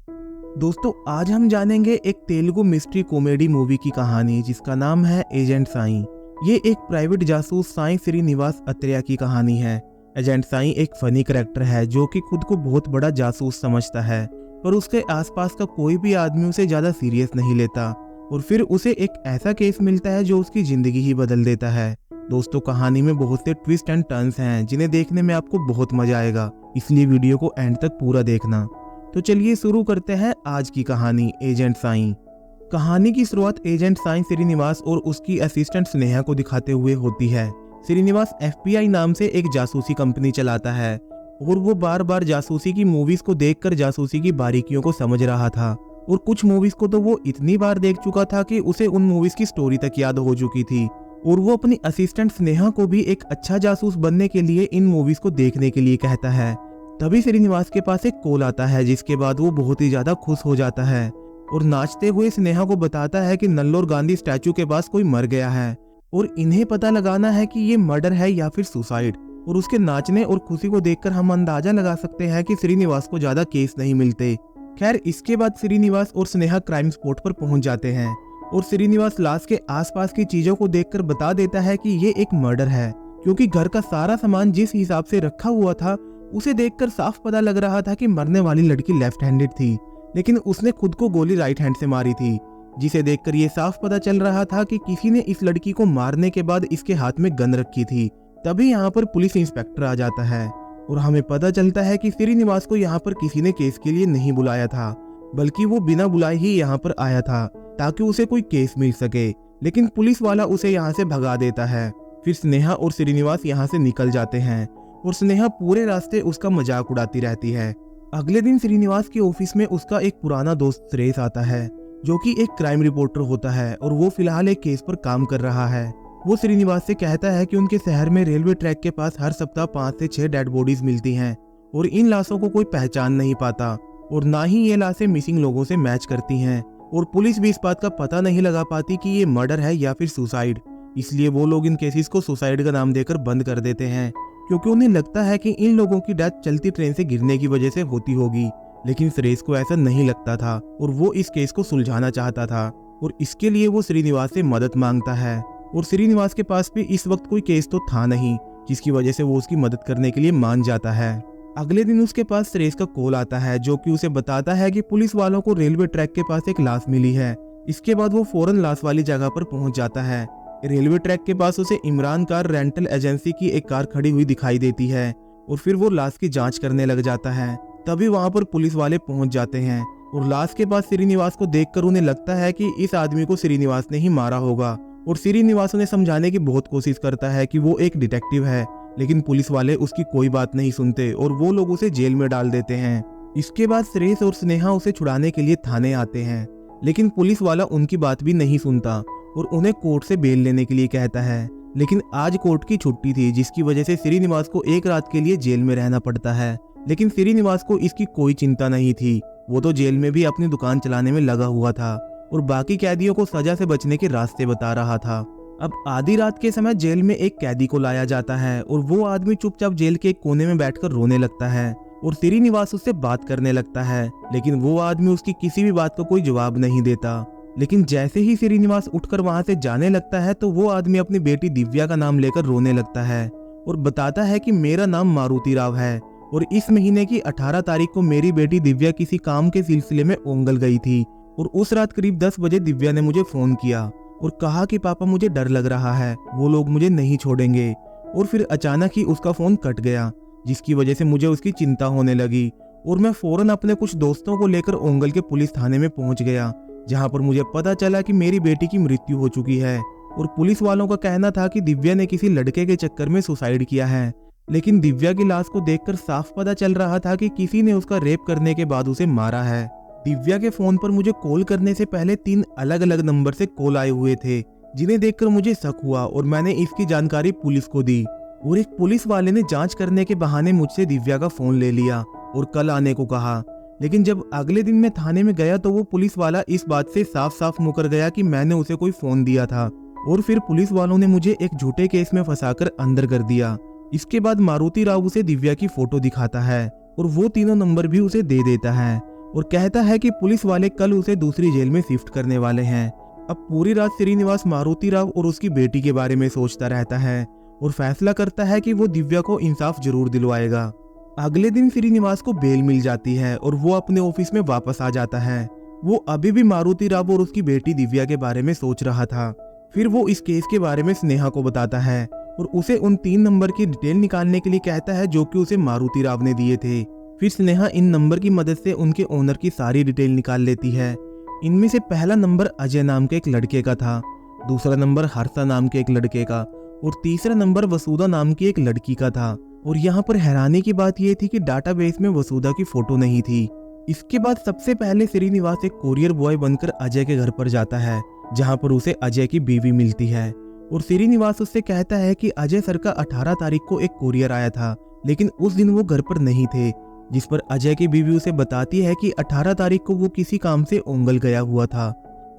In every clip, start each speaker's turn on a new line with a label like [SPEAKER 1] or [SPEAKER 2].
[SPEAKER 1] दोस्तों, आज हम जानेंगे एक तेलुगु मिस्ट्री कॉमेडी मूवी की कहानी जिसका नाम है एजेंट साईं। ये एक प्राइवेट जासूस साईं श्रीनिवास अत्रेया की कहानी है। एजेंट साईं एक फनी करैक्टर है जो कि खुद को बहुत बड़ा जासूस समझता है, पर उसके आसपास का कोई भी आदमी उसे ज्यादा सीरियस नहीं लेता और फिर उसे एक ऐसा केस मिलता है जो उसकी जिंदगी ही बदल देता है। दोस्तों, कहानी में बहुत से ट्विस्ट एंड टर्न्स हैं जिन्हें देखने में आपको बहुत मजा आएगा, इसलिए वीडियो को एंड तक पूरा देखना। तो चलिए शुरू करते हैं आज की कहानी एजेंट साईं। कहानी की शुरुआत एजेंट साईं श्रीनिवास और उसकी असिस्टेंट स्नेहा को दिखाते हुए होती है। श्रीनिवास FBI नाम से एक जासूसी कंपनी चलाता है और वो बार बार जासूसी की मूवीज को देखकर जासूसी की बारीकियों को समझ रहा था, और कुछ मूवीज को तो वो इतनी बार देख चुका था कि उसे उन मूवीज की स्टोरी तक याद हो चुकी थी। और वो अपनी असिस्टेंट स्नेहा को भी एक अच्छा जासूस बनने के लिए इन मूवीज को देखने के लिए कहता है। तभी श्रीनिवास के पास एक कॉल आता है, जिसके बाद वो बहुत ही ज्यादा खुश हो जाता है और नाचते हुए स्नेहा को बताता है कि नल्लोर गांधी स्टैचू के पास कोई मर गया है और इन्हें पता लगाना है कि ये मर्डर है या फिर सुसाइड। और उसके नाचने और खुशी को देखकर हम अंदाजा लगा सकते हैं कि श्रीनिवास को ज्यादा केस नहीं मिलते। खैर, इसके बाद श्रीनिवास और स्नेहा क्राइम स्पॉट पर पहुंच जाते हैं और श्रीनिवास लाश के आसपास की चीजों को देखकर बता देता है कि ये एक मर्डर है, क्योंकि घर का सारा सामान जिस हिसाब से रखा हुआ था उसे देखकर साफ पता लग रहा था कि मरने वाली लड़की लेफ्ट हैंडेड थी, लेकिन उसने खुद को गोली राइट हैंड से मारी थी, जिसे देखकर ये साफ पता चल रहा था कि किसी ने इस लड़की को मारने के बाद इसके हाथ में गन रखी थी। तभी यहाँ पर पुलिस इंस्पेक्टर आ जाता है और हमें पता चलता है कि श्रीनिवास को यहाँ पर किसी ने केस के लिए नहीं बुलाया था, बल्कि वो बिना बुलाए ही यहाँ पर आया था ताकि उसे कोई केस मिल सके, लेकिन पुलिस वाला उसे यहाँ से भगा देता है। फिर स्नेहा और श्रीनिवास यहाँ से निकल जाते हैं और स्नेहा पूरे रास्ते उसका मजाक उड़ाती रहती है। अगले दिन श्रीनिवास के ऑफिस में उसका एक पुराना दोस्त सुरेश आता है, जो कि एक क्राइम रिपोर्टर होता है और वो फिलहाल एक केस पर काम कर रहा है। वो श्रीनिवास से कहता है कि उनके शहर में रेलवे ट्रैक के पास हर सप्ताह 5 से 6 डेड बॉडीज मिलती हैं और इन लाशों को कोई पहचान नहीं पाता और ना ही ये लाशें मिसिंग लोगों से मैच करती हैं, और पुलिस भी इस बात का पता नहीं लगा पाती कि ये मर्डर है या फिर सुसाइड। इसलिए वो लोग इन केसेस को सुसाइड का नाम देकर बंद कर देते हैं, क्योंकि उन्हें लगता है कि इन लोगों की डेथ चलती ट्रेन से गिरने की वजह से होती होगी। लेकिन सुरेश को ऐसा नहीं लगता था और वो इस केस को सुलझाना चाहता था और इसके लिए वो श्रीनिवास से मदद मांगता है, और श्रीनिवास के पास भी इस वक्त कोई केस तो था नहीं, जिसकी वजह से वो उसकी मदद करने के लिए मान जाता है। अगले दिन उसके पास सुरेश का कॉल आता है, जो कि उसे बताता है कि पुलिस वालों को रेलवे ट्रैक के पास एक लाश मिली है। इसके बाद वो फौरन लाश वाली जगह पर पहुंच जाता है। रेलवे ट्रैक के पास उसे इमरान कार रेंटल एजेंसी की एक कार खड़ी हुई दिखाई देती है और फिर वो लाश की जांच करने लग जाता है। तभी वहां पर पुलिस वाले पहुंच जाते हैं और लाश के पास श्रीनिवास को देखकर उन्हें लगता है कि इस आदमी को श्रीनिवास ने ही मारा होगा, और श्रीनिवास उन्हें समझाने की बहुत कोशिश करता है कि वो एक डिटेक्टिव है, लेकिन पुलिस वाले उसकी कोई बात नहीं सुनते और वो लोग उसे जेल में डाल देते हैं। इसके बाद सुरेश और स्नेहा उसे छुड़ाने के लिए थाने आते हैं, लेकिन पुलिस वाला उनकी बात भी नहीं सुनता और उन्हें कोर्ट से बेल लेने के लिए कहता है। लेकिन आज कोर्ट की छुट्टी थी, जिसकी वजह से श्रीनिवास को एक रात के लिए जेल में रहना पड़ता है। लेकिन श्रीनिवास को इसकी कोई चिंता नहीं थी, वो तो जेल में भी अपनी दुकान चलाने में लगा हुआ था और बाकी कैदियों को सजा से बचने के रास्ते बता रहा था। अब आधी रात के समय जेल में एक कैदी को लाया जाता है और वो आदमी चुपचाप जेल के एक कोने में बैठकर रोने लगता है और श्रीनिवास उससे बात करने लगता है, लेकिन वो आदमी उसकी किसी भी बात को कोई जवाब नहीं देता। लेकिन जैसे ही श्रीनिवास उठकर वहां से जाने लगता है तो वो आदमी अपनी बेटी दिव्या का नाम लेकर रोने लगता है और बताता है कि मेरा नाम मारुति राव है और इस महीने की 18 तारीख को मेरी बेटी दिव्या किसी काम के सिलसिले में ओंगल गई थी और उस रात करीब 10 बजे दिव्या ने मुझे फोन किया और कहा कि पापा मुझे डर लग रहा है, वो लोग मुझे नहीं छोड़ेंगे। और फिर अचानक ही उसका फोन कट गया, जिसकी वजह से मुझे उसकी चिंता होने लगी और मैं फौरन अपने कुछ दोस्तों को लेकर ओंगल के पुलिस थाने में पहुंच गया, जहां पर मुझे पता चला कि मेरी बेटी की मृत्यु हो चुकी है। और पुलिस वालों का कहना था कि दिव्या ने किसी लड़के के चक्कर में सुसाइड किया है, लेकिन दिव्या की लाश को देखकर साफ पता चल रहा था कि किसी ने उसका रेप करने के बाद उसे मारा है। दिव्या के फोन पर मुझे कॉल करने से पहले 3 अलग अलग नंबर से कॉल आए हुए थे, जिन्हें देखकर मुझे शक हुआ और मैंने इसकी जानकारी पुलिस को दी और एक पुलिस वाले ने जांच करने के बहाने मुझसे दिव्या का फोन ले लिया और कल आने को कहा। लेकिन जब अगले दिन मैं थाने में गया तो वो पुलिस वाला इस बात से साफ साफ मुकर गया कि मैंने उसे कोई फोन दिया था, और फिर पुलिस वालों ने मुझे एक झूठे केस में फंसाकर अंदर कर दिया। इसके बाद मारुति राव उसे दिव्या की फोटो दिखाता है और वो तीनों नंबर भी उसे दे देता है और कहता है कि पुलिस वाले कल उसे दूसरी जेल में शिफ्ट करने वाले हैं। अब पूरी रात श्रीनिवास मारुति राव और उसकी बेटी के बारे में सोचता रहता है और फैसला करता है कि वो दिव्या को इंसाफ जरूर दिलवाएगा। अगले दिन श्रीनिवास को बेल मिल जाती है और वो अपने ऑफिस में वापस आ जाता है। वो अभी भी मारुति राव और उसकी बेटी दिव्या के बारे में सोच रहा था। फिर वो इस केस के बारे में स्नेहा को बताता है और उसे उन 3 नंबर की डिटेल निकालने के लिए कहता है जो कि उसे मारुति राव ने दिए थे। फिर स्नेहा इन नंबर की मदद से उनके ओनर की सारी डिटेल निकाल लेती है। इनमें से पहला नंबर अजय नाम के एक लड़के का था, दूसरा नंबर हर्षा नाम के एक लड़के का और तीसरा नंबर वसुधा नाम की एक लड़की का था। और यहाँ पर हैरानी की बात यह थी कि डाटाबेस में वसुधा की फोटो नहीं थी। इसके बाद सबसे पहले श्रीनिवास एक कोरियर बॉय बनकर अजय के घर पर जाता है, जहाँ पर उसे अजय की बीवी मिलती है और श्रीनिवास उससे कहता है कि अजय सर का 18 तारीख को एक कोरियर आया था, लेकिन उस दिन वो घर पर नहीं थे। जिस पर अजय की बीवी उसे बताती है कि 18 तारीख को वो किसी काम से ओंगल गया हुआ था।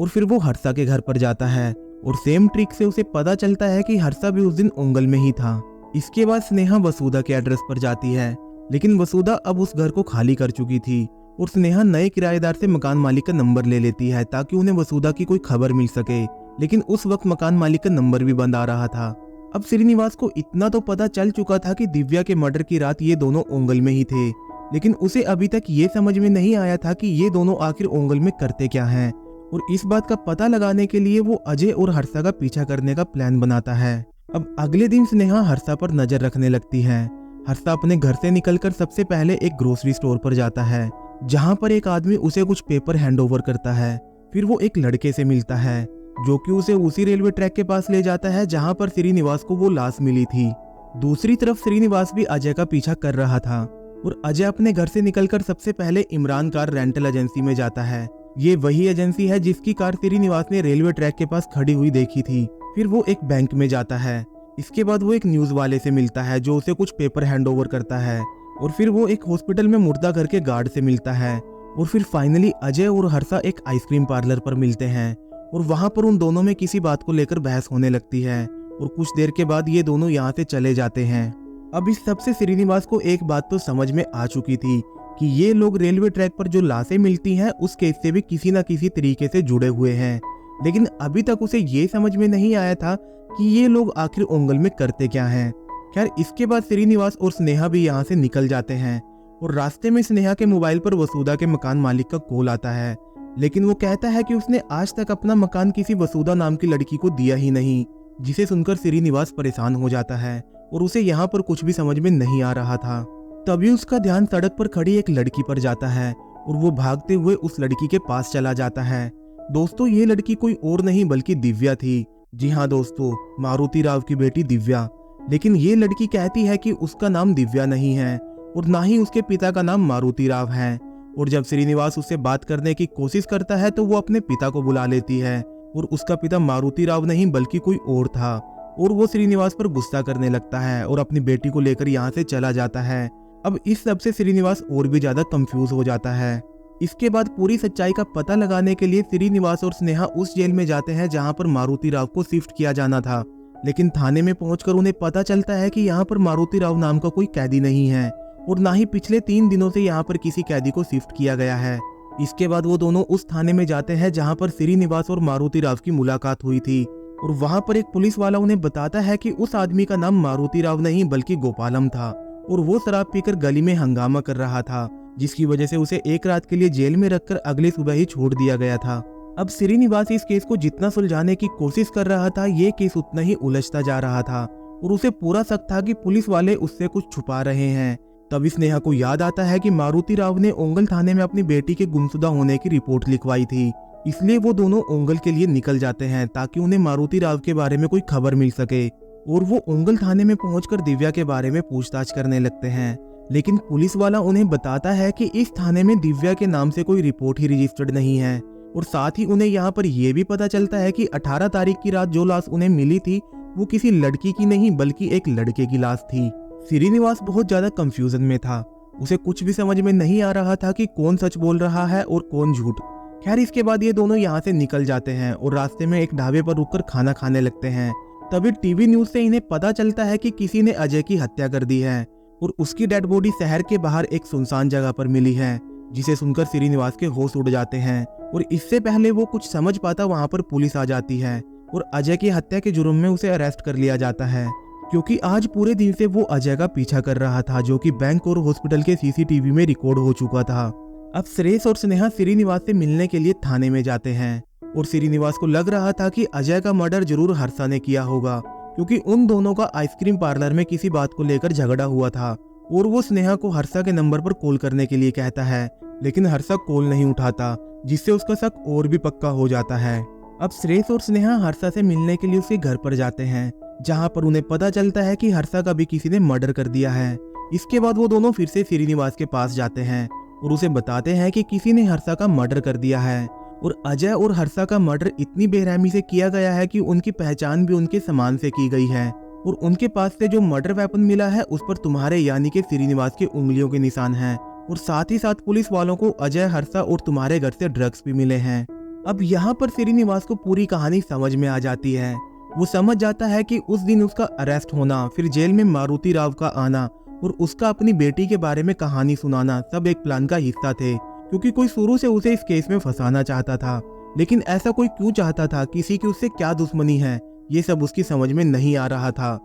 [SPEAKER 1] और फिर वो हर्षा के घर पर जाता है और सेम ट्रिक से उसे पता चलता है कि हर्षा भी उस दिन ओंगल में ही था। इसके बाद स्नेहा वसुधा के एड्रेस पर जाती है, लेकिन वसुधा अब उस घर को खाली कर चुकी थी और स्नेहा नए किराएदार से मकान मालिक का नंबर ले लेती है ताकि उन्हें वसुधा की कोई खबर मिल सके। लेकिन उस वक्त मकान मालिक का नंबर भी बंद आ रहा था। अब श्रीनिवास को इतना तो पता चल चुका था कि दिव्या के मर्डर की रात ये दोनों ओंगल में ही थे, लेकिन उसे अभी तक ये समझ में नहीं आया था कि ये दोनों आखिर ओंगल में करते क्या हैं। और इस बात का पता लगाने के लिए वो अजय और हर्षा का पीछा करने का प्लान बनाता है। अब अगले दिन स्नेहा हर्षा पर नजर रखने लगती है। हर्षा अपने घर से निकलकर सबसे पहले एक ग्रोसरी स्टोर पर जाता है, जहाँ पर एक आदमी उसे कुछ पेपर हैंडओवर करता है। फिर वो एक लड़के से मिलता है जो कि उसे उसी रेलवे ट्रैक के पास ले जाता है जहाँ पर श्रीनिवास को वो लाश मिली थी। दूसरी तरफ श्रीनिवास भी अजय का पीछा कर रहा था और अजय अपने घर से निकलकर सबसे पहले इमरान कार रेंटल एजेंसी में जाता है। ये वही एजेंसी है जिसकी कार श्रीनिवास ने रेलवे ट्रैक के पास खड़ी हुई देखी थी। फिर वो एक बैंक में जाता है। इसके बाद वो एक न्यूज वाले से मिलता है जो उसे कुछ पेपर हैंडओवर करता है। और फिर वो एक हॉस्पिटल में मुर्दा घर के गार्ड से मिलता है। और फिर फाइनली अजय और हर्षा एक आइसक्रीम पार्लर पर मिलते हैं और वहां पर उन दोनों में किसी बात को लेकर बहस होने लगती है और कुछ देर के बाद ये दोनों यहाँ से चले जाते हैं। अब इस सबसे श्रीनिवास को एक बात तो समझ में आ चुकी थी कि ये लोग रेलवे ट्रैक पर जो लाशें मिलती हैं उस केस से भी किसी न किसी तरीके से जुड़े हुए हैं, लेकिन अभी तक उसे ये समझ में नहीं आया था कि ये लोग आखिर ओंगल में करते क्या हैं। खैर इसके बाद श्रीनिवास और स्नेहा भी यहाँ से निकल जाते हैं और रास्ते में स्नेहा के मोबाइल पर वसुधा के मकान मालिक का कॉल आता है, लेकिन वो कहता है कि उसने आज तक अपना मकान किसी वसुधा नाम की लड़की को दिया ही नहीं, जिसे सुनकर श्रीनिवास परेशान हो जाता है और उसे यहाँ पर कुछ भी समझ में नहीं आ रहा था। तभी उसका ध्यान सड़क पर खड़ी एक लड़की पर जाता है और वो भागते हुए उस लड़की के पास चला जाता है। दोस्तों ये लड़की कोई और नहीं बल्कि दिव्या थी। जी हाँ दोस्तों, मारुति राव की बेटी दिव्या। लेकिन ये लड़की कहती है कि उसका नाम दिव्या नहीं है और ना ही उसके पिता का नाम मारुति राव है। और जब श्रीनिवास उससे बात करने की कोशिश करता है तो वो अपने पिता को बुला लेती है और उसका पिता मारुति राव नहीं बल्कि कोई और था। और वो श्रीनिवास पर गुस्सा करने लगता है और अपनी बेटी को लेकर यहाँ से चला जाता है। अब इस सब से श्रीनिवास और भी ज्यादा कंफ्यूज हो जाता है। इसके बाद पूरी सच्चाई का पता लगाने के लिए श्रीनिवास और स्नेहा उस जेल में जाते हैं जहाँ पर मारुति राव को शिफ्ट किया जाना था। लेकिन थाने में पहुंचकर उन्हें पता चलता है कि यहाँ पर मारुति राव नाम का कोई कैदी नहीं है और ना ही पिछले 3 दिनों से यहाँ पर किसी कैदी को शिफ्ट किया गया है। इसके बाद वो दोनों उस थाने में जाते हैं जहाँ पर श्रीनिवास और मारुति राव की मुलाकात हुई थी और वहाँ पर एक पुलिस वाला उन्हें बताता है कि उस आदमी का नाम मारुति राव नहीं बल्कि गोपालम था और वो शराब पीकर गली में हंगामा कर रहा था, जिसकी वजह से उसे एक रात के लिए जेल में रखकर अगली सुबह ही छोड़ दिया गया था। अब श्रीनिवास इस केस को जितना सुलझाने की कोशिश कर रहा था ये केस उतना ही उलझता जा रहा था और उसे पूरा शक था कि पुलिस वाले उससे कुछ छुपा रहे हैं। तभी स्नेहा को याद आता है कि मारुति राव ने ओंगल थाने में अपनी बेटी के गुमशुदा होने की रिपोर्ट लिखवाई थी, इसलिए वो दोनों ओंगल के लिए निकल जाते हैं ताकि उन्हें मारुति राव के बारे में कोई खबर मिल सके। और वो ओंगल थाने में पहुंचकर दिव्या के बारे में पूछताछ करने लगते हैं, लेकिन पुलिस वाला उन्हें बताता है कि इस थाने में दिव्या के नाम से कोई रिपोर्ट ही रजिस्टर्ड नहीं है। और साथ ही उन्हें यहाँ पर यह भी पता चलता है कि 18 तारीख की रात जो लाश उन्हें मिली थी वो किसी लड़की की नहीं बल्कि एक लड़के की लाश थी। श्रीनिवास बहुत ज्यादा कंफ्यूजन में था, उसे कुछ भी समझ में नहीं आ रहा था कि कौन सच बोल रहा है और कौन झूठ। खैर इसके बाद ये दोनों यहाँ से निकल जाते हैं और रास्ते में एक ढाबे पर रुककर खाना खाने लगते हैं। तभी टीवी न्यूज से इन्हें पता चलता है कि किसी ने अजय की हत्या कर दी है और उसकी डेड बॉडी शहर के बाहर एक सुनसान जगह पर मिली है, जिसे सुनकर श्रीनिवास के होश उड़ जाते हैं और इससे पहले वो कुछ समझ पाता वहां पर पुलिस आ जाती है और अजय की हत्या के जुर्म में उसे अरेस्ट कर लिया जाता है, क्योंकि आज पूरे दिन से वो अजय का पीछा कर रहा था, जो कि बैंक और हॉस्पिटल के सीसीटीवी में रिकॉर्ड हो चुका था। अब सुरेश और स्नेहा श्रीनिवास से मिलने के लिए थाने में जाते हैं और श्रीनिवास को लग रहा था कि अजय का मर्डर जरूर हर्षा ने किया होगा, क्योंकि उन दोनों का आइसक्रीम पार्लर में किसी बात को लेकर झगड़ा हुआ था और वो स्नेहा को हर्षा के नंबर पर कॉल करने के लिए कहता है, लेकिन हर्षा कॉल नहीं उठाता, जिससे उसका शक और भी पक्का हो जाता है। अब सुरेश और स्नेहा हर्षा से मिलने के लिए उसके घर पर जाते हैं, जहां पर उन्हें पता चलता है कि हर्षा का भी किसी ने मर्डर कर दिया है। इसके बाद वो दोनों फिर से श्रीनिवास के पास जाते हैं और उसे बताते हैं कि किसी ने हर्षा का मर्डर कर दिया है और अजय और हर्षा का मर्डर इतनी बेरहमी से किया गया है कि उनकी पहचान भी उनके सामान से की गई है और उनके पास से जो मर्डर वेपन मिला है उस पर तुम्हारे यानी कि श्रीनिवास की उंगलियों के निशान हैं और साथ ही साथ पुलिस वालों को अजय, हर्षा और तुम्हारे घर से ड्रग्स भी मिले हैं। अब यहाँ पर श्रीनिवास को पूरी कहानी समझ में आ जाती है। वो समझ जाता है कि उस दिन उसका अरेस्ट होना, फिर जेल में मारुति राव का आना और उसका अपनी बेटी के बारे में कहानी सुनाना सब एक प्लान का हिस्सा थे, क्योंकि कोई शुरू से उसे इस केस में फंसाना चाहता था। लेकिन ऐसा कोई क्यों चाहता था, किसी की उससे क्या दुश्मनी है, ये सब उसकी समझ में नहीं आ रहा था।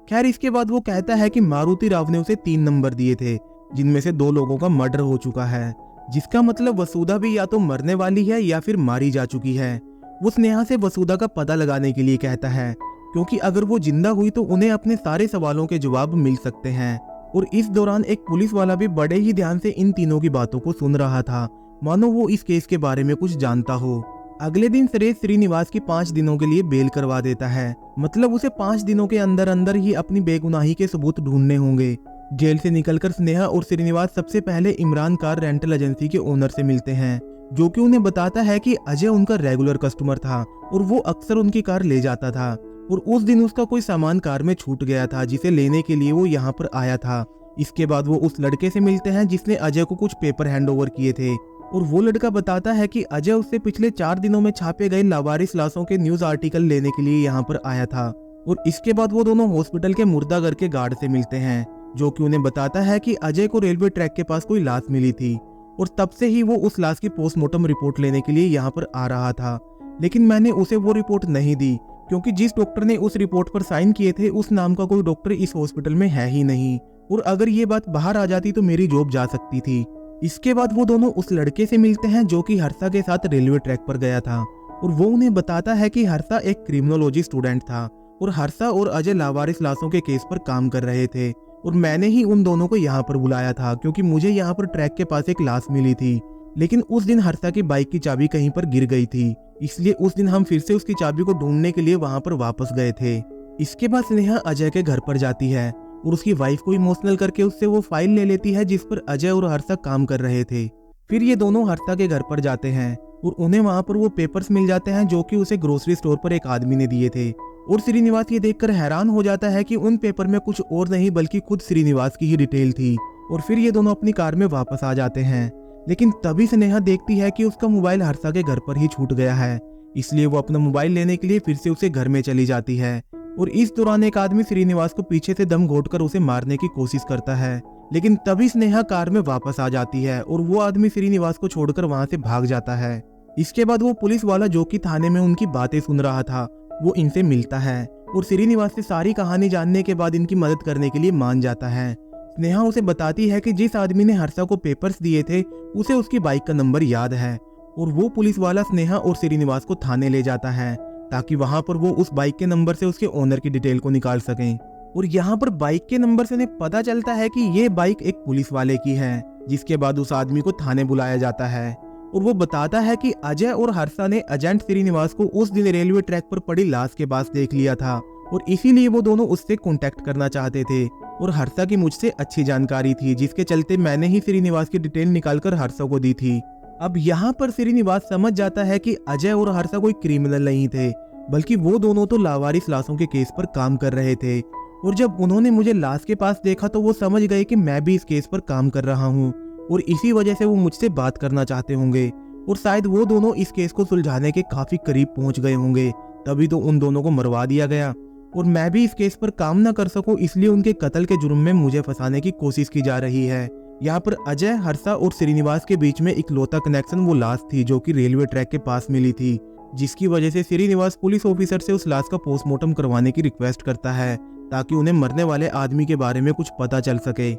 [SPEAKER 1] खैर, इसके बाद वो कहता है कि मारुति राव ने उसे 3 नंबर दिए थे, जिनमें से 2 लोगों का मर्डर हो चुका है, जिसका मतलब वसुधा भी या तो मरने वाली है या फिर मारी जा चुकी है। वो स्नेहा से वसुधा का पता लगाने के लिए कहता है, क्योंकि अगर वो जिंदा हुई तो उन्हें अपने सारे सवालों के जवाब मिल सकते हैं। और इस दौरान एक पुलिस वाला भी बड़े ही ध्यान से इन तीनों की बातों को सुन रहा था, मानो वो इस केस के बारे में कुछ जानता हो। अगले दिन सुरेश श्रीनिवास की 5 दिनों के लिए बेल करवा देता है, मतलब उसे 5 दिनों के अंदर अंदर ही अपनी बेगुनाही के सबूत ढूंढने होंगे। जेल से निकलकर स्नेहा और श्रीनिवास सबसे पहले इमरान कार रेंटल एजेंसी के ओनर से मिलते हैं, जो कि उन्हें बताता है कि अजय उनका रेगुलर कस्टमर था और वो अक्सर उनकी कार ले जाता था और उस दिन उसका कोई सामान कार में छूट गया था, जिसे लेने के लिए वो यहाँ पर आया था। इसके बाद वो उस लड़के से मिलते हैं जिसने अजय को कुछ पेपर हैंडओवर किए थे और वो लड़का बताता है कि अजय उससे पिछले 4 दिनों में छापे गए लावारिस लाशों के न्यूज आर्टिकल लेने के लिए यहाँ पर आया था। और इसके बाद वो दोनों हॉस्पिटल के मुर्दाघर के गार्ड से मिलते हैं, जो कि उन्हें बताता है कि अजय को रेलवे ट्रैक के पास कोई लाश मिली थी और तब से ही वो उस लाश की पोस्टमार्टम रिपोर्ट लेने के लिए यहाँ पर आ रहा था। लेकिन मैंने उसे वो रिपोर्ट नहीं दी, क्योंकि जिस डॉक्टर ने उस रिपोर्ट पर साइन किए थे उस नाम का कोई डॉक्टर इस हॉस्पिटल में है ही नहीं, और अगर ये बात बाहर आ जाती तो मेरी जॉब जा सकती थी। इसके बाद वो दोनों उस लड़के से मिलते हैं जो कि हर्षा के साथ रेलवे ट्रैक पर गया था और वो उन्हें बताता है कि हर्षा एक क्रिमिनोलॉजी स्टूडेंट था और हर्षा और अजय लावारिस लाशों के केस पर काम कर रहे थे और मैंने ही उन दोनों को यहाँ पर बुलाया था, क्योंकि मुझे यहाँ पर ट्रैक के पास एक लाश मिली थी। लेकिन उस दिन हर्षा की बाइक की चाबी कहीं पर गिर गई थी, इसलिए उस दिन हम फिर से उसकी चाबी को ढूंढने के लिए वहां पर वापस गए थे। इसके बाद स्नेहा अजय के घर पर जाती है और उसकी वाइफ को इमोशनल करके उससे वो फाइल ले लेती है जिस पर अजय और हर्षा काम कर रहे थे। फिर ये दोनों हर्षा के घर पर जाते हैं और उन्हें वहां पर वो पेपर्स मिल जाते हैं जो कि उसे ग्रोसरी स्टोर पर एक आदमी ने दिए थे। और श्रीनिवास ये देखकर हैरान हो जाता है कि उन पेपर में कुछ और नहीं बल्कि खुद श्रीनिवास की ही डिटेल थी। और फिर ये दोनों अपनी कार में वापस आ जाते हैं, लेकिन तभी स्नेहा देखती है कि उसका मोबाइल हर्षा के घर पर ही छूट गया है, इसलिए वो अपना मोबाइल लेने के लिए फिर से उसे घर में चली जाती है। और इस दौरान एक आदमी श्रीनिवास को पीछे से दम घोंटकर उसे मारने की कोशिश करता है, लेकिन तभी स्नेहा कार में वापस आ जाती है और वो आदमी श्रीनिवास को छोड़कर वहां से भाग जाता है। इसके बाद वो पुलिस वाला जो कि थाने में उनकी बातें सुन रहा था वो इनसे मिलता है और श्रीनिवास से सारी कहानी जानने के बाद इनकी मदद करने के लिए मान जाता है। स्नेहा उसे बताती है कि जिस आदमी ने हर्षा को पेपर्स दिए थे उसे उसकी बाइक का नंबर याद है और वो पुलिस वाला स्नेहा और श्रीनिवास को थाने ले जाता है ताकि वहां पर वो उस बाइक के नंबर से उसके ओनर की डिटेल को निकाल सकें। और यहाँ पर बाइक के नंबर से उन्हें पता चलता है कि ये बाइक एक पुलिस वाले की है। जिसके बाद उस आदमी को थाने बुलाया जाता है और वो बताता है कि अजय और हर्षा ने एजेंट श्रीनिवास को उस दिन रेलवे ट्रैक पर पड़ी लाश के पास देख लिया था और इसीलिए वो दोनों उससे कांटेक्ट करना चाहते थे। और हर्षा की मुझसे अच्छी जानकारी थी, जिसके चलते मैंने ही श्रीनिवास की डिटेल निकालकर हर्षा को दी थी। अब यहाँ पर श्रीनिवास समझ जाता है कि अजय और हर्षा कोई क्रिमिनल नहीं थे, बल्कि वो दोनों तो लावारिस लाशों के केस पर काम कर रहे थे। और जब उन्होंने मुझे लाश के पास देखा तो वो समझ गए कि मैं भी इस केस पर काम कर रहा हूँ और इसी वजह से वो मुझसे बात करना चाहते होंगे और शायद वो दोनों इस केस को सुलझाने के काफी करीब पहुंच गए होंगे, तभी तो उन दोनों को मरवा दिया गया। और मैं भी इस केस पर काम न कर सकूं, इसलिए उनके कत्ल के जुर्म में मुझे फंसाने की कोशिश की जा रही है। यहाँ पर अजय, हर्षा और श्रीनिवास के बीच में इकलौता कनेक्शन वो लाश थी जो कि रेलवे ट्रैक के पास मिली थी, जिसकी वजह से श्रीनिवास पुलिस ऑफिसर से उस लाश का पोस्टमार्टम करवाने की रिक्वेस्ट करता है ताकि उन्हें मरने वाले आदमी के बारे में कुछ पता चल सके।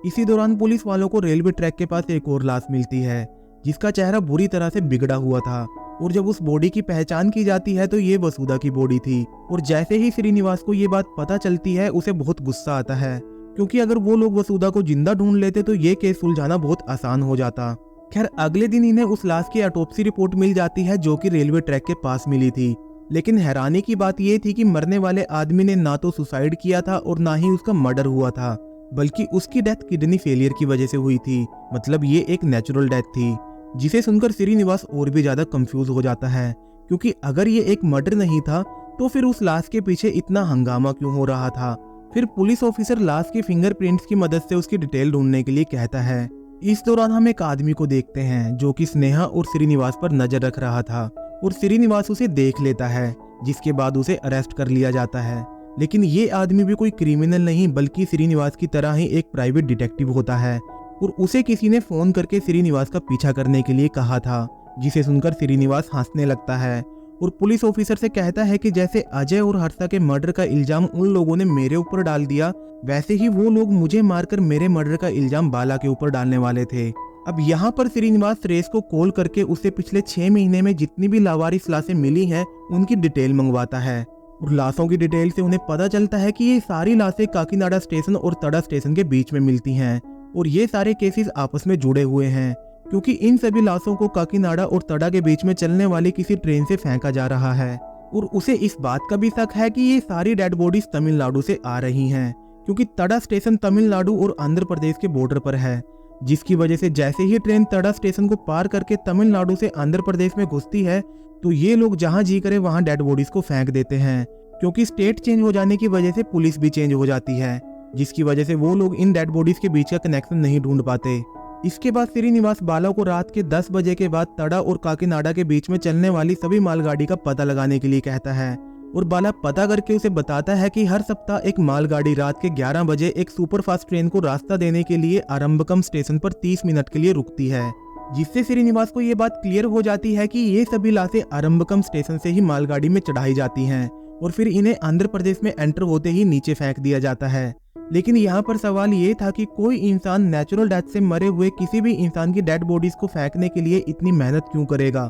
[SPEAKER 1] इसी दौरान पुलिस वालों को रेलवे ट्रैक के पास एक और लाश मिलती है जिसका चेहरा बुरी तरह से बिगड़ा हुआ था, और जब उस बॉडी की पहचान की जाती है तो ये वसुधा की बॉडी थी। और जैसे ही श्रीनिवास को ये बात पता चलती है उसे बहुत गुस्सा आता है, क्योंकि अगर वो लोग वसुधा को जिंदा ढूंढ लेते तो ये केस सुलझाना बहुत आसान हो जाता। खैर अगले दिन इन्हें उस लाश की ऑटोप्सी रिपोर्ट मिल जाती है जो कि रेलवे ट्रैक के पास मिली थी। लेकिन हैरानी की बात यह थी कि मरने वाले आदमी ने ना तो सुसाइड किया था और ना ही उसका मर्डर हुआ था, बल्कि उसकी डेथ किडनी फेलियर की वजह से हुई थी। मतलब ये एक नेचुरल डेथ थी, जिसे सुनकर श्रीनिवास और भी ज्यादा कंफ्यूज हो जाता है, क्योंकि अगर ये एक मर्डर नहीं था तो फिर उस लाश के पीछे इतना हंगामा क्यों हो रहा था। फिर पुलिस ऑफिसर लाश की फिंगरप्रिंट्स की मदद से उसकी डिटेल ढूंढने के लिए कहता है। इस दौरान हम एक आदमी को देखते हैं जो कि स्नेहा और श्रीनिवास पर नजर रख रहा था, और श्रीनिवास उसे देख लेता है, जिसके बाद उसे अरेस्ट कर लिया जाता है। लेकिन ये आदमी भी कोई क्रिमिनल नहीं बल्कि श्रीनिवास की तरह ही एक प्राइवेट डिटेक्टिव होता है, और उसे किसी ने फोन करके श्रीनिवास का पीछा करने के लिए कहा था, जिसे सुनकर श्रीनिवास हंसने लगता है और पुलिस ऑफिसर से कहता है कि जैसे अजय और हर्षा के मर्डर का इल्जाम उन लोगों ने मेरे ऊपर डाल दिया, वैसे ही वो लोग मुझे मारकर मेरे मर्डर का इल्जाम बाला के ऊपर डालने वाले थे। अब यहाँ पर श्रीनिवास रेस को कॉल करके उससे पिछले 6 महीने में जितनी भी लावारिस लाशें मिली हैं उनकी डिटेल मंगवाता है, और लाशों की डिटेल से उन्हें पता चलता है कि ये सारी लाशें काकीनाडा स्टेशन और तड़ा स्टेशन के बीच में मिलती हैं, और ये सारे केसेस आपस में जुड़े हुए हैं, क्योंकि इन सभी लाशों को काकीनाडा और तड़ा के बीच में चलने वाली किसी ट्रेन से फेंका जा रहा है। और उसे इस बात का भी शक है कि ये सारी डेड बॉडीज तमिलनाडु से आ रही हैं, क्योंकि तड़ा स्टेशन तमिलनाडु और आंध्र प्रदेश के बॉर्डर पर है, जिसकी वजह से जैसे ही ट्रेन तड़ा स्टेशन को पार करके तमिलनाडु से आंध्र प्रदेश में घुसती है तो ये लोग जहां जी करे वहां डेड बॉडीज को फेंक देते हैं, क्योंकि स्टेट चेंज हो जाने की वजह से पुलिस भी चेंज हो जाती है, जिसकी वजह से वो लोग इन डेड बॉडीज के बीच का कनेक्शन नहीं ढूंढ पाते। इसके बाद श्रीनिवास बाला को रात के 10 बजे के बाद तड़ा और काकीनाडा के बीच में चलने वाली सभी मालगाड़ी का पता लगाने के लिए कहता है, और बाला पता करके उसे बताता है कि हर सप्ताह एक मालगाड़ी रात के 11 बजे एक सुपरफास्ट ट्रेन को रास्ता देने के लिए आरंभकम स्टेशन पर 30 मिनट के लिए रुकती है, जिससे श्रीनिवास को ये बात क्लियर हो जाती है कि ये सभी लाशें आरंभकम स्टेशन से ही मालगाड़ी में चढ़ाई जाती हैं और फिर इन्हें आंध्र प्रदेश में एंटर होते ही नीचे फेंक दिया जाता है। लेकिन यहाँ पर सवाल ये था कि कोई इंसान नेचुरल डेथ से मरे हुए किसी भी इंसान की डेड बॉडीज को फेंकने के लिए इतनी मेहनत क्यों करेगा,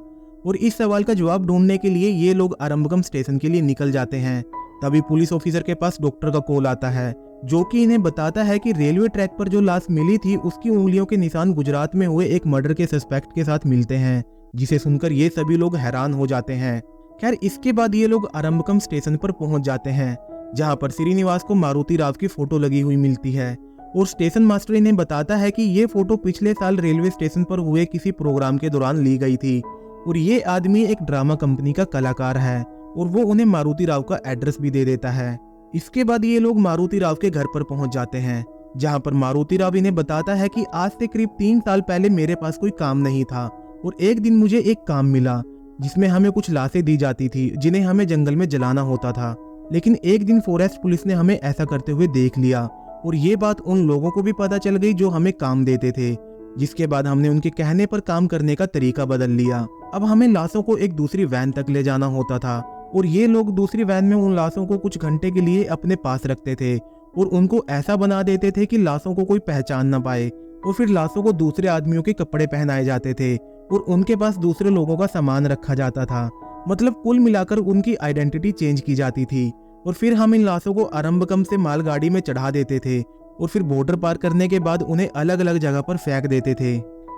[SPEAKER 1] और इस सवाल का जवाब ढूंढने के लिए ये लोग आरंभकम स्टेशन के लिए निकल जाते हैं। तभी पुलिस ऑफिसर के पास डॉक्टर का कॉल आता है, जो कि इन्हें बताता है कि रेलवे ट्रैक पर जो लाश मिली थी उसकी उंगलियों के निशान गुजरात में हुए एक मर्डर के सस्पेक्ट के साथ मिलते हैं, जिसे सुनकर ये सभी लोग हैरान हो जाते हैं। खैर इसके बाद ये लोग आरंभकम स्टेशन पर पहुंच जाते हैं, जहां पर श्रीनिवास को मारुति राव की फोटो लगी हुई मिलती है, और स्टेशन मास्टर इन्हें बताता है कि ये फोटो पिछले साल रेलवे स्टेशन पर हुए किसी प्रोग्राम के दौरान ली गई थी, और ये आदमी एक ड्रामा कंपनी का कलाकार है, और वो उन्हें मारुति राव का एड्रेस भी दे देता है। इसके बाद ये लोग मारुति राव के घर पर पहुंच जाते हैं, जहां पर मारुति राव इन्हें बताता है कि आज से करीब 3 साल पहले मेरे पास कोई काम नहीं था, और एक दिन मुझे एक काम मिला जिसमें हमें कुछ लाशें दी जाती थी जिन्हें हमें जंगल में जलाना होता था। लेकिन एक दिन फॉरेस्ट पुलिस ने हमें ऐसा करते हुए देख लिया, और ये बात उन लोगों को भी पता चल गई जो हमें काम देते थे, जिसके बाद हमने उनके कहने पर काम करने का तरीका बदल लिया। अब हमें लाशों को एक दूसरी वैन तक ले जाना होता था, और ये लोग दूसरी वैन में उन लाशों को कुछ घंटे के लिए अपने पास रखते थे और उनको ऐसा बना देते थे कि लाशों को कोई पहचान न पाए, और फिर लाशों को दूसरे आदमियों के कपड़े पहनाए जाते थे और उनके पास दूसरे लोगों का सामान रखा जाता था। मतलब कुल मिलाकर उनकी आइडेंटिटी चेंज की जाती थी, और फिर हम इन लाशों को आरंभकम से मालगाड़ी में चढ़ा देते थे, और फिर बॉर्डर पार करने के बाद उन्हें अलग अलग जगह पर फेंक देते थे।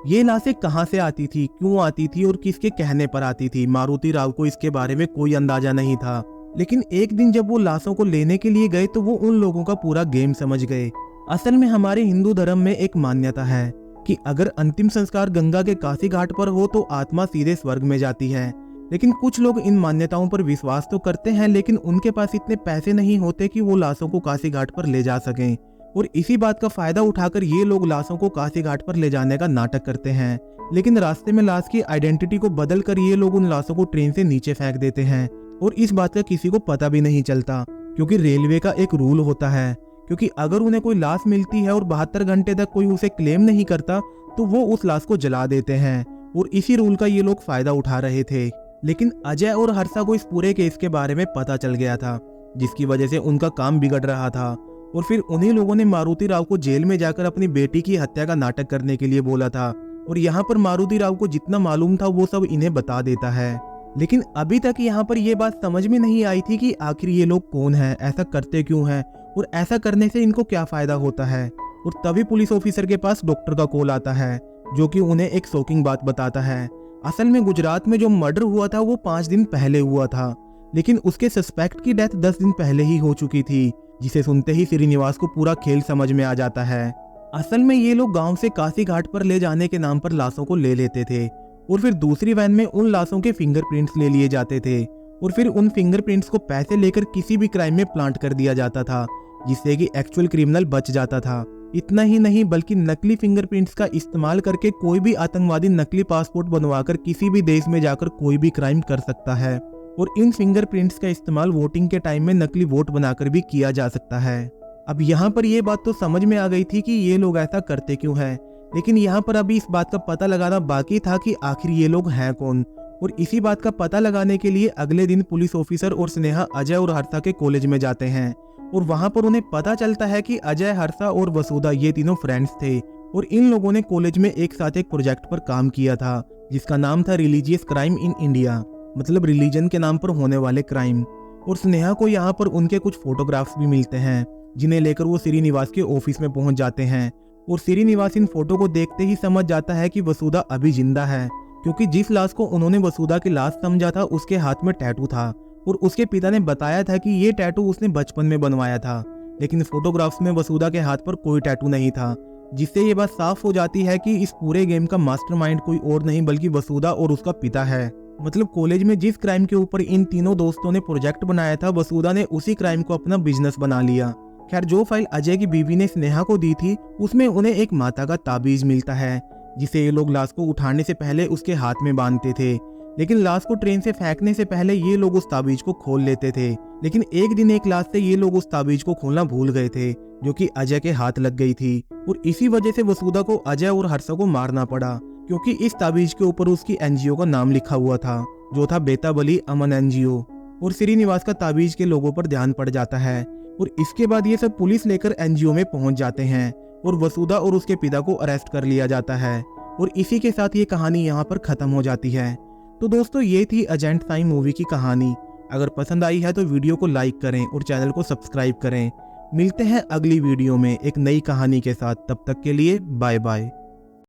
[SPEAKER 1] ये लाशें कहां से आती थी, क्यों आती थी और किसके कहने पर आती थी, मारुति राव को इसके बारे में कोई अंदाजा नहीं था। लेकिन एक दिन जब वो लाशों को लेने के लिए गए तो वो उन लोगों का पूरा गेम समझ गए। असल में हमारे हिंदू धर्म में एक मान्यता है कि अगर अंतिम संस्कार गंगा के काशी घाट पर हो तो आत्मा सीधे स्वर्ग में जाती है। लेकिन कुछ लोग इन मान्यताओं पर विश्वास तो करते हैं, लेकिन उनके पास इतने पैसे नहीं होते कि वो लाशों को काशी घाट पर ले जा सकें, और इसी बात का फायदा उठाकर ये लोग लाशों को काशी घाट पर ले जाने का नाटक करते हैं। लेकिन रास्ते में लाश की आइडेंटिटी को बदल कर ये लोग उन लाशों को ट्रेन से नीचे फेंक देते हैं, और इस बात का किसी को पता भी नहीं चलता, क्योंकि रेलवे का एक रूल होता है क्योंकि अगर उन्हें कोई लाश मिलती है और 72 घंटे तक कोई उसे क्लेम नहीं करता तो वो उस लाश को जला देते हैं, और इसी रूल का ये लोग फायदा उठा रहे थे। लेकिन अजय और हर्षा को इस पूरे केस के बारे में पता चल गया था, जिसकी वजह से उनका काम बिगड़ रहा था, और फिर उन्हीं लोगों ने मारुति राव को जेल में जाकर अपनी बेटी की हत्या का नाटक करने के लिए बोला था। और यहाँ पर मारुति राव को जितना मालूम था वो सब इन्हें बता देता है। लेकिन अभी तक यहाँ पर ये बात समझ में नहीं आई थी कि आखिर ये लोग कौन हैं, ऐसा करते क्यों हैं, और ऐसा करने से इनको क्या फायदा होता है। और तभी पुलिस ऑफिसर के पास डॉक्टर का कॉल आता है, जो कि उन्हें एक शॉकिंग बात बताता है। असल में गुजरात में जो मर्डर हुआ था वो 5 दिन पहले हुआ था, लेकिन उसके सस्पेक्ट की डेथ 10 दिन पहले ही हो चुकी थी, जिसे सुनते ही श्रीनिवास को पूरा खेल समझ में आ जाता है। असल में ये लोग गांव से काशी घाट पर ले जाने के नाम पर लाशों को ले लेते थे, और फिर दूसरी वैन में उन लाशों के फिंगरप्रिंट्स ले लिए जाते थे, और फिर उन फिंगरप्रिंट्स को पैसे लेकर किसी भी क्राइम में प्लांट कर दिया जाता था, जिससे कि एक्चुअल क्रिमिनल बच जाता था। इतना ही नहीं बल्कि नकली फिंगरप्रिंट्स का इस्तेमाल करके कोई भी आतंकवादी नकली पासपोर्ट बनवाकर किसी भी देश में जाकर कोई भी क्राइम कर सकता है, और इन फिंगरप्रिंट्स का इस्तेमाल वोटिंग के टाइम में नकली वोट बनाकर भी किया जा सकता है। अब यहाँ पर ये बात तो समझ में आ गई थी कि ये लोग ऐसा करते क्यों हैं, लेकिन यहाँ पर अभी इस बात का पता लगाना बाकी था कि आखिर ये लोग हैं कौन। और इसी बात का पता लगाने के लिए अगले दिन पुलिस ऑफिसर और स्नेहा अजय और हर्षा के कॉलेज में जाते हैं, और वहां पर उन्हें पता चलता है कि अजय, हर्षा और वसुधा ये तीनों फ्रेंड्स थे, और इन लोगों ने कॉलेज में एक साथ एक प्रोजेक्ट पर काम किया था, जिसका नाम था रिलीजियस क्राइम इन इंडिया, मतलब रिलीजन के नाम पर होने वाले क्राइम। और स्नेहा को यहाँ पर उनके कुछ फोटोग्राफ्स भी मिलते हैं, जिन्हें लेकर वो श्रीनिवास के ऑफिस में पहुंच जाते हैं, और श्रीनिवास इन फोटो को देखते ही समझ जाता है कि वसुधा अभी जिंदा है, क्योंकि जिस लाश को उन्होंने वसुधा की लाश समझा था उसके हाथ में टैटू था, और उसके पिता ने बताया था कि ये टैटू उसने बचपन में बनवाया था। लेकिन फोटोग्राफ्स में वसुधा के हाथ पर कोई टैटू नहीं था, जिससे ये बात साफ हो जाती है कि इस पूरे गेम का मास्टरमाइंड कोई और नहीं बल्कि वसुधा और उसका पिता है। मतलब कॉलेज में जिस क्राइम के ऊपर इन तीनों दोस्तों ने प्रोजेक्ट बनाया था, वसुधा ने उसी क्राइम को अपना बिजनेस बना लिया। खैर, जो फाइल अजय की बीवी ने स्नेहा को दी थी उसमें उन्हें एक माता का ताबीज मिलता है, जिसे ये लोग लाश को उठाने से पहले उसके हाथ में बांधते थे। लेकिन लाश को ट्रेन से फेंकने से पहले ये लोग उस ताबीज को खोल लेते थे। लेकिन एक दिन एक लाश से ये लोग उस ताबीज को खोलना भूल गए थे, जो कि अजय के हाथ लग गई थी, और इसी वजह से वसुधा को अजय और हर्षा को मारना पड़ा, क्योंकि इस ताबीज के ऊपर उसकी एनजीओ का नाम लिखा हुआ था, जो था बेताबली अमन एनजीओ। और श्रीनिवास का ताबीज के लोगों पर ध्यान पड़ जाता है, और इसके बाद ये सब पुलिस लेकर एनजीओ में पहुंच जाते हैं, और वसुधा और उसके पिता को अरेस्ट कर लिया जाता है। और इसी के साथ ये कहानी यहाँ पर खत्म हो जाती है। तो दोस्तों, ये थी एजेंट साई मूवी की कहानी। अगर पसंद आई है तो वीडियो को लाइक करें और चैनल को सब्सक्राइब करें। मिलते हैं अगली वीडियो में एक नई कहानी के साथ। तब तक के लिए बाय बाय।